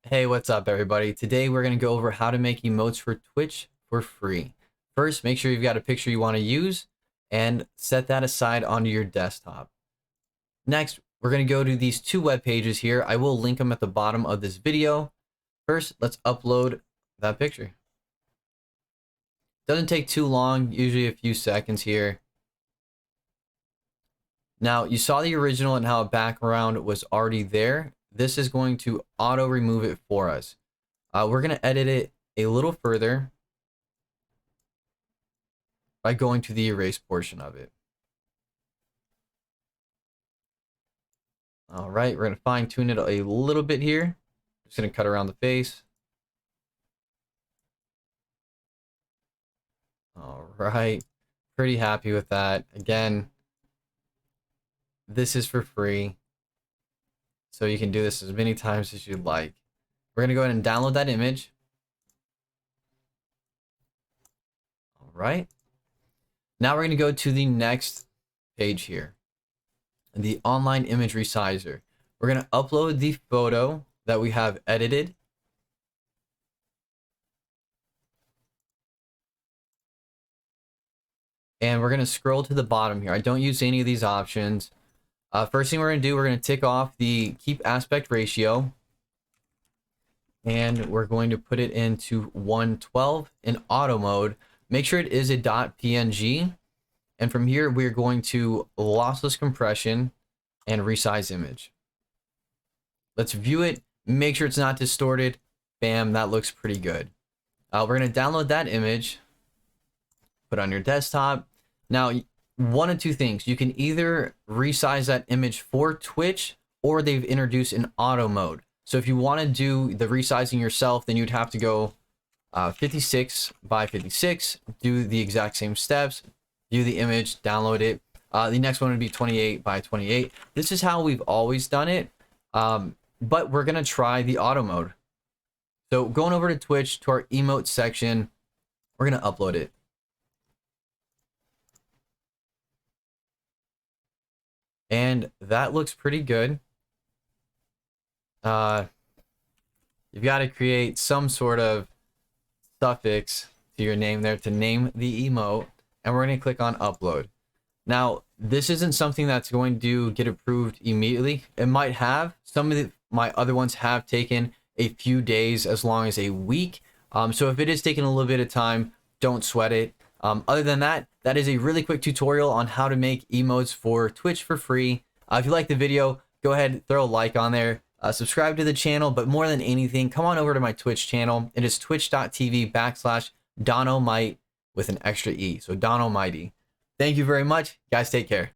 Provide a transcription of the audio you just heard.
Hey, what's up everybody? Today we're going to go over how to make emotes for Twitch for free. First, make sure you've got a picture you want to use and set that aside onto your desktop. Next, we're going to go to these two web pages here. I will link them at the bottom of this video. First, let's upload that picture. Doesn't take too long, usually a few seconds here. Now, you saw the original and how a background was already there. This is going to auto remove it for us. We're going to edit it a little further by going to the erase portion of it. All right, we're going to fine tune it a little bit here. Just going to cut around the face. All right, pretty happy with that. Again, this is for free, so you can do this as many times as you'd like. We're going to go ahead and download that image. All right. Now we're going to go to the next page here, the online image resizer. We're going to upload the photo that we have edited. And we're going to scroll to the bottom here. I don't use any of these options. First thing we're going to do, we're going to tick off the keep aspect ratio. And we're going to put it into 112 in auto mode. Make sure it is a .png. And from here, we're going to lossless compression and resize image. Let's view it. Make sure it's not distorted. Bam, that looks pretty good. We're going to download that image, put it on your desktop. Now, one of two things. You can either resize that image for Twitch, or they've introduced an auto mode. So if you want to do the resizing yourself, then you'd have to go 56 by 56, do the exact same steps, view the image, download it. The next one would be 28 by 28. This is how we've always done it, but we're going to try the auto mode. So going over to Twitch, to our emote section, we're going to upload it. And that looks pretty good. You've got to create some sort of suffix to your name there to name the emote, and we're going to click on upload. Now, this isn't something that's going to get approved immediately. It might have. Some of my other ones have taken a few days, as long as a week. So if it is taking a little bit of time, don't sweat it. Other than that, that is a really quick tutorial on how to make emotes for Twitch for free. If you like the video, go ahead and throw a like on there. Subscribe to the channel, but more than anything, come on over to my Twitch channel. It is twitch.tv/DonOhmite with an extra E. So Don Almighty. Thank you very much. Guys, take care.